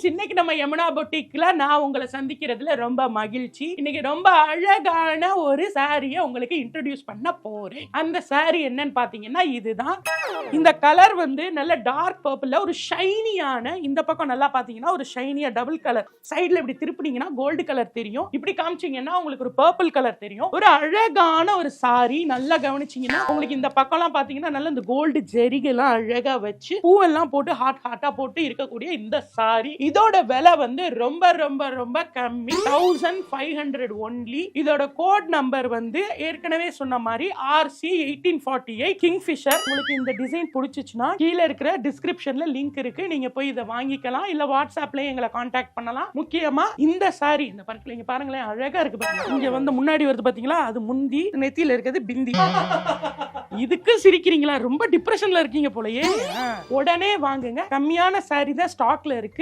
Friends, இன்னைக்கு நம்ம யமுனா பொட்டிக்ல நான் உங்களை சந்திக்கிறதுல ரொம்ப மகிழ்ச்சி. இன்னைக்கு ரொம்ப அழகான ஒரு சாரியை உங்களுக்கு இன்ட்ரோடியூஸ் பண்ண போறேன். அந்த சாரி என்னன்னு பாத்தீங்கன்னா இதுதான். இந்த கலர் வந்து நல்ல டார்க் பர்பிள்ல ஒரு ஷைனியான, இந்த பக்கம் நல்லா பாத்தீங்கன்னா ஒரு ஷைனியா டபுள் கலர், சைடுல இப்படி திருப்பினீங்கன்னா கோல்டு கலர் தெரியும், இப்படி காமிச்சீங்கன்னா உங்களுக்கு ஒரு பர்பிள் கலர் தெரியும். ஒரு அழகான ஒரு சாரி. நல்லா கவனிச்சீங்கன்னா உங்களுக்கு இந்த பக்கம்லாம் பாத்தீங்கன்னா நல்ல இந்த கோல்டு ஜெரிகெல்லாம் அழகா வச்சு பூவெல்லாம் போட்டு ஹாட்டா போட்டு இருக்கக்கூடிய இந்த சாரி. இதோட விலை வந்து ரொம்ப ரொம்ப ரொம்ப கம்மி, 1500 ஒன்லி. இதோட கோட் நம்பர் வந்து ஏற்கனவே சொன்ன மாதிரி RC1848 கிங்ஃபிஷர். உங்களுக்கு இந்த டிசைன் பிடிச்சிச்சுன்னா கீழே இருக்கிற டிஸ்கிரிப்ஷன்ல லிங்க் இருக்கு, நீங்க போய் இதை வாங்கிக்கலாம். இல்ல வாட்ஸ்அப்ல எங்களை கான்டாக்ட் பண்ணலாம். முக்கியமா இந்த சாரி, இந்த பர்பிள் இங்க பாருங்களேன், அழகா இருக்கு பாருங்க. இங்க வந்து முன்னாடி வருது பாத்தீங்களா, அது முந்தி, நெத்தியில இருக்கிறது பிந்தி. இதுக்கு சிரிக்கிறீங்களா? ரொம்ப டிப்ரெஷன்ல இருக்கீங்க போலயே. உடனே வாங்குங்க, கம்மியான சாரி தான் ஸ்டாக்ல இருக்கு.